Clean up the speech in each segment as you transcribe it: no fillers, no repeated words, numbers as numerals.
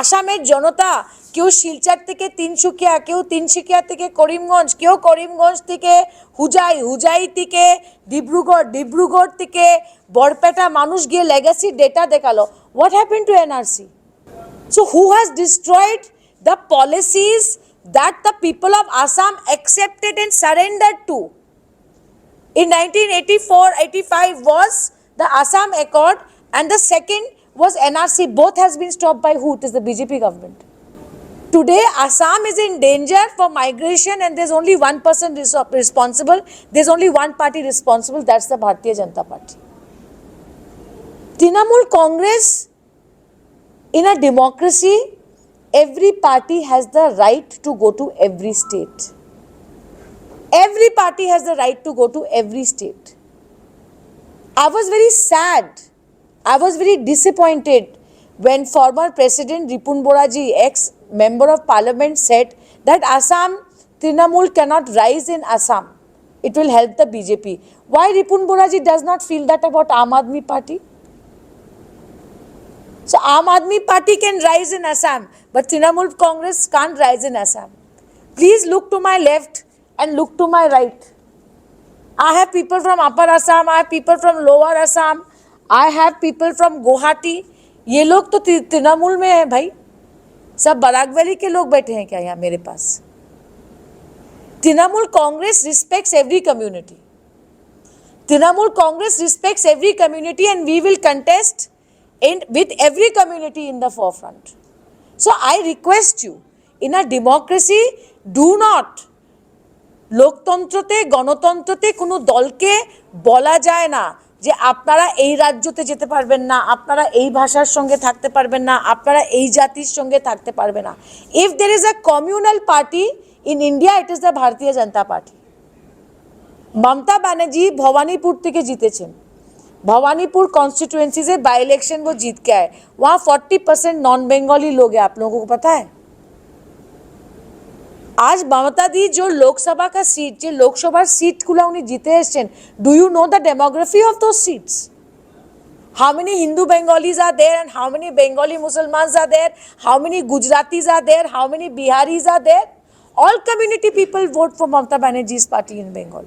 আসামের জনতা কেউ শিলচর থেকে তিনসুকিয়া, কেউ তিনসুকিয়া থেকে করিমগঞ্জ, কেউ করিমগঞ্জ থেকে হুজাই, হুজাই থেকে ডিব্রুগড়, ডিব্রুগড় থেকে বরপেটা মানুষ গিয়ে লেগাসি ডেটা দেখালো। What happened to NRC? So who has destroyed the policies that the people of Assam accepted and surrendered to? In 1984-85 was the Assam Accord and the second was NRC. Both has been stopped by who? It is the BJP government. Today Assam is in danger for migration and there's only one person responsible. There's only one party responsible. That's the Bharatiya Janata Party. Trinamool Congress, in a democracy, every party has the right to go to every state. Every party has the right to go to every state. I was very sad. I was very disappointed when former President Ripun Boraji, ex-member of Parliament, said that Assam, Trinamool cannot rise in Assam. It will help the BJP. Why Ripun Boraji does not feel that about Aam Aadmi Party? So Aam Aadmi Party can rise in Assam, but Trinamool Congress can't rise in Assam. Please look to my left and look to my right. I have people from Upper Assam, I have people from Lower Assam, I have people from Guwahati. ये लोग तो तृणमूल में है भाई, सब Barack valley के लोग बैठे हैं क्या यहाँ मेरे पास? Trinamool Congress respects every community. Trinamool Congress respects every community and we will contest with every community in the forefront. So I request you, in a democracy, do not, লোকতন্ত্রতে গণতন্ত্রতে কোনো দলকে বলা যায় না যে আপনারা এই রাজ্যতে যেতে পারবেন না, আপনারা এই ভাষার সঙ্গে থাকতে পারবেন না, আপনারা এই জাতির সঙ্গে থাকতে পারবে না। If there is a communal party in India, it is the Bharatiya Janata Party. Mamata Banerjee Bhawanipur থেকে জিতেছেন, भवानीपुर कॉन्स्टिट्यूएंसी से बाई इलेक्शन वो जीत के आए, वहाँ 40% नॉन बंगाली लोग हैं, आप लोगों को पता है? आज ममता दी जो लोकसभा का सीट, जो लोकसभा सीट गुला उन्हें जीते हैं, do you know the demography of दो seats? How many Hindu Bengalis are there and how many Bengali Muslims are there? How many Gujaratis are there? How many Biharis are there? All community people vote for Mamata Banerjee's party in Bengal.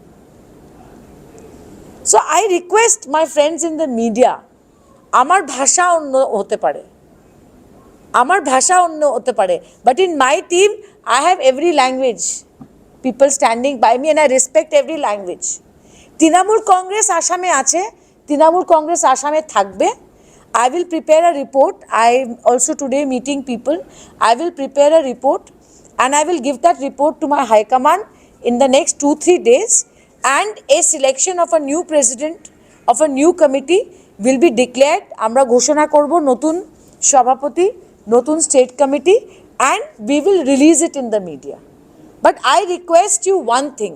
So I request my friends in the media, আমার ভাষা অন্য হতে পারে, আমার ভাষা অন্য হতে পারে, but in my team I have every language people standing by me and I respect every language. Trinamool Congress আসামে আছে, তৃণমূল কংগ্রেস আসামে থাকবে। I will prepare a report. I am also today meeting people. I will prepare a report and I will give that report to my high command in the next 2-3 days. And a selection of a new president of a new committee will be declared. আমরা ঘোষণা করব নতুন সভাপতি, নতুন state committee, and we will release it in the media. But I request you one thing,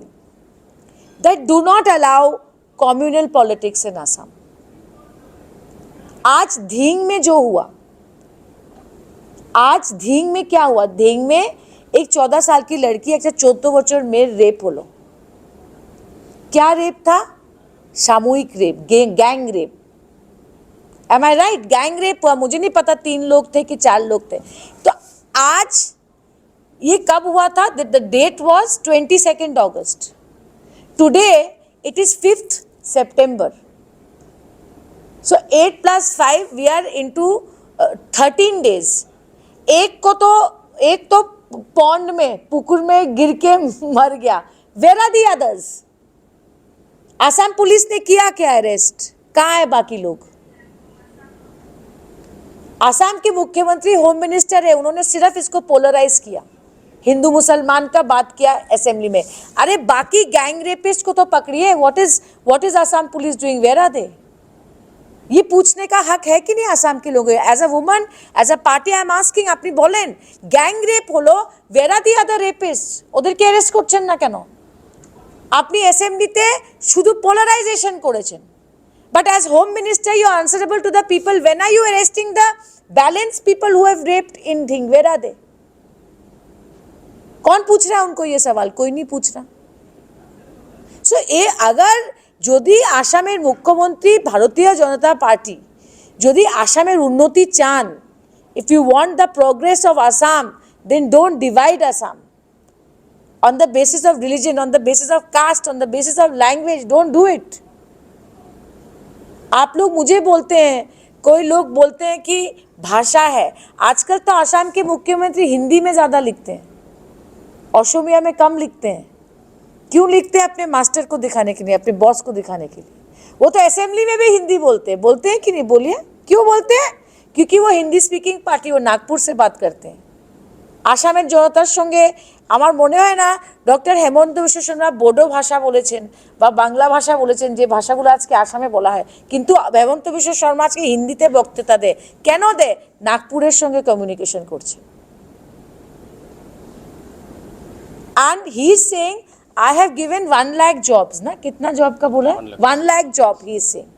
that do not allow communal politics in Assam. आज धींग में जो हुआ, आज धींग में क्या हुआ? धींग में एक 14 साल की लड़की, एक 14 বছর মেয়ের রেপ হলো। क्या रेप था? सामूहिक rape, gang rape. Am I right? Gang rape हुआ, मुझे नहीं पता 3 लोग थे कि 4 लोग थे। तो आज ये कब हुआ था? The date was 22nd August. Today it is 5th September. So 8 plus 5 we are into 13 days. एक तो पॉन्ड में, पुकुर में गिर के मर गया। Where are the others? Assam police ने किया क्या अरेस्ट? कहाँ है बाकी लोग? आसाम के मुख्यमंत्री होम मिनिस्टर है, उन्होंने सिर्फ इसको पोलराइज किया, हिंदू मुसलमान का बात किया असेंबली में। अरे बाकी गैंग रेपिस्ट को तो पकड़िए। What is Assam police doing? Where are they? ये पूछने का हक है कि नहीं आसाम के लोगों? As a woman, as a party I am asking, আপনি বলেন গ্যাং রেপ হলো, where are the other rapist? ওদেরকে অ্যারেস্ট করছেন না কেন? আপনি অ্যাসেম্বলিতে শুধু পোলারাইজেশন করেছেন, but as home minister you are answerable to the people. When are you arresting the balanced people who have raped in Dhing? Where are they? कौन पूछ रहा है उनको ये सवाल? कोई नहीं पूछ रहा। सो ये अगर যদি আসামের মুখ্যমন্ত্রী ভারতীয় জনতা পার্টি যদি আসামের উন্নতি চান If you want the progress of Assam, then don't divide Assam. On the basis of religion, on the basis of caste, on the basis of language, don't do it. आप लोग मुझे बोलते हैं, कोई लोग बोलते हैं कि भाषा है. आजकल तो असम के मुख्यमंत्री हिंदी में ज़्यादा लिखते हैं, असमिया में कम लिखते हैं. क्यों लिखते हैं? अपने मास्टर को दिखाने के लिए, अपने बॉस को दिखाने के लिए. वो तो असेंबली में भी हिंदी बोलते हैं कि नहीं? बोलिए, क्यों बोलते हैं? क्योंकि वो हिंदी स्पीकिंग पार्टी, वो नागपुर से बात करते हैं. আসামের জনতার সঙ্গে আমার মনে হয় না ডক্টর হেমন্ত বিশ্ব শর্মা বোডো ভাষা বলেছেন বা বাংলা ভাষা বলেছেন, যে ভাষাগুলো আজকে আসামে বলা হয়. কিন্তু হেমন্ত বিশ্ব শর্মা আজকে হিন্দিতে বক্তৃতা দেয়. কেন দেয়? নাগপুরের সঙ্গে কমিউনিকেশন করছে. And he is saying, I have given 1 lakh jobs. ना कितना जॉब का बोला? 1 lakh job he is saying.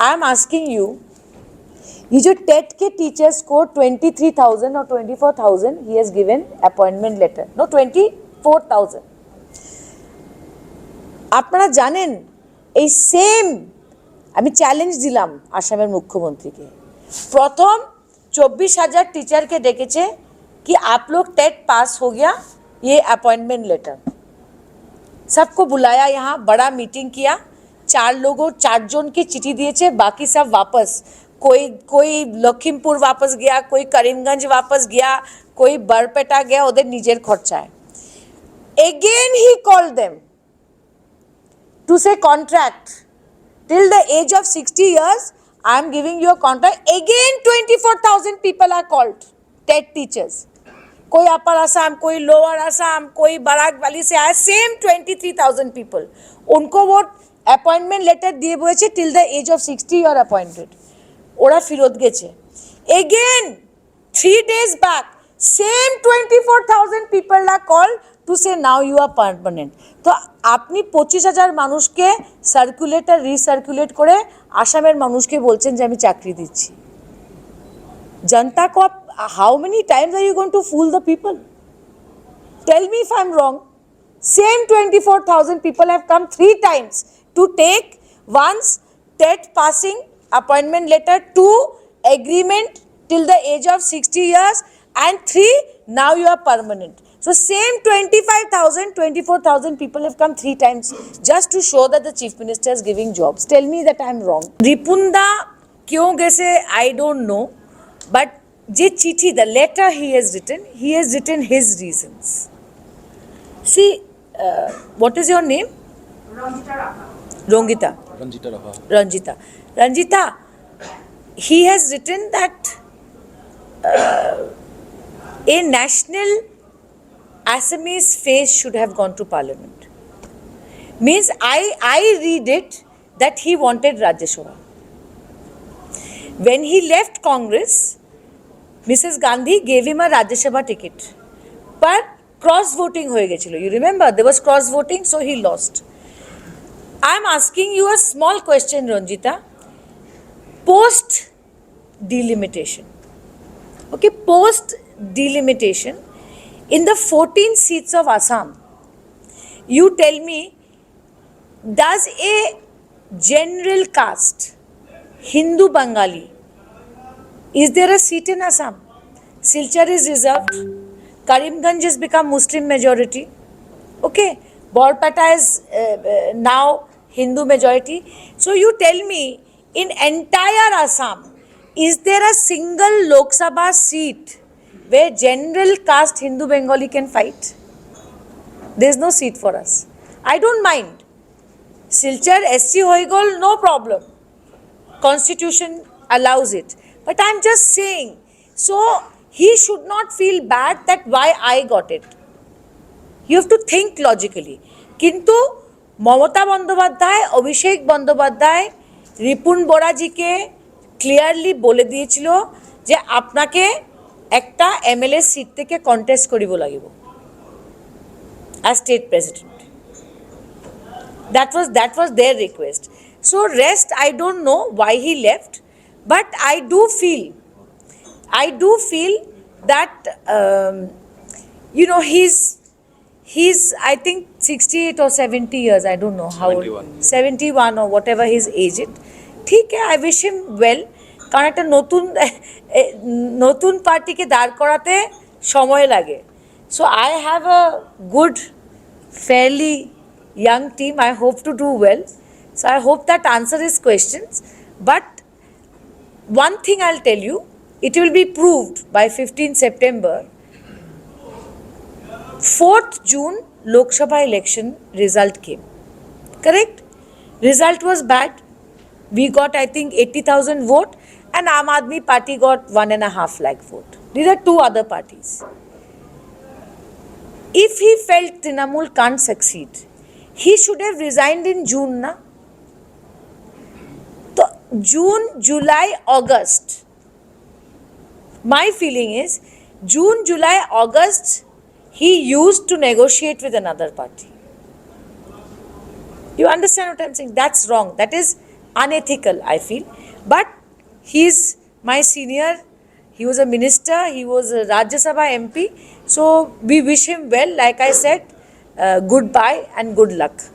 I am asking you, ये जो टेट के टीचर्स को 23,000 और 24,000 he has given appointment letter. No, 24,000. আপনারা জানেন এই সেম আমি চ্যালেঞ্জ দিলাম আসামের মুখ্যমন্ত্রীকে. প্রথম 24,000 टीचर के ডেকেছে कि आप लोग टेट पास हो गया, ये अपॉइंटमेंट लेटर. सबको बुलाया, यहाँ बड़ा मीटिंग किया. 4 जन की चिट्ठी दिए, बाकी सब वापस. कोई लखीमपुर वापस गया, कोई करीमगंज वापस गया, कोई बरपेटा गया ওদের নিজের খরচায়. Again he called them to say contract till the age of 60 years I am giving you a contract. Again 24,000 people are called TET teachers. कोई अपर असम, कोई लोअर असम, कोई बराक वैली से आया, सेम 23,000 people. उनको वो अपॉइंटमेंट लेटर দিয়ে বলেছে till the age of 60 you are appointed. ওরা ফিরত গেছে. Again 3 days back same 24,000 people are called to say now you are permanent. তো আপনি 25,000 মানুষকে সার্কুলেটর রিসার্কুলেট করে আসামের মানুষকে বলছেন যে আমি চাকরি দিচ্ছি. জনতা को how many times are you going to fool the people? Tell me if I am wrong. Same 24,000 people have come 3 times to take once TET passing appointment letter, 2 agreement till the age of 60 years, and 3 now you are permanent. So same 25,000, 24,000 people have come 3 times just to show that the chief minister is giving jobs. Tell me that I am wrong. Ripunda kyun gese I don't know, but je chithi, the letter he has written his reasons. See, what is your name? Rongita. Ranjita, he has written that a national Assamese face should have gone to parliament. Means I read it that he wanted Rajya Sabha. When he left Congress, Mrs. Gandhi gave him a Rajya Sabha ticket. But cross voting hoye gechilo. You remember there was cross voting, so he lost. I am asking you a small question, Ranjita. Post delimitation. Okay, post delimitation, in the 14 seats of Assam, you tell me, does a general caste, Hindu Bengali, is there a seat in Assam? Silchar is reserved. Karimganj has become Muslim majority. Okay, Borpata is now Hindu majority. So you tell me, in entire Assam, is there a single Lok Sabha seat where general caste Hindu Bengali can fight? There is no seat for us. I don't mind. Silchar SC Hoigol, no problem. Constitution allows it. But I am just saying, so he should not feel bad that why I got it. You have to think logically. Kintu Mamata Bandyopadhyay, Abhishek Bandyopadhyay, Ripun বোরাজিকে clearly বলে দিয়েছিল যে আপনাকে একটা MLA seat থেকে contest করিব লাগিব as state president. That was their request. So rest I don't know why he left, but I do feel that you know he's I think 68 or 70 years, I don't know how 71 or whatever his age it. ठीक है, I wish him well. কারণ একটা নতুন পার্টিকে দাঁড় করাতে সময় লাগে। So I have a good fairly young team. I hope to do well. So I hope that answers his questions. But one thing I'll tell you, it will be proved by 15 September. 4th June Lok Sabha election result came. Correct? Result was bad. We got, I think, 80,000 vote and Aam Aadmi Party got 1.5 lakh vote. These are two other parties. If he felt Trinamool can't succeed, he should have resigned in June, na? So June, July, August. My feeling is June, July, August, he used to negotiate with another party. You understand what I'm saying? That's wrong. That is unethical, I feel. But he's my senior. He was a minister. He was a Rajya Sabha MP. So we wish him well. Like I said, goodbye and good luck.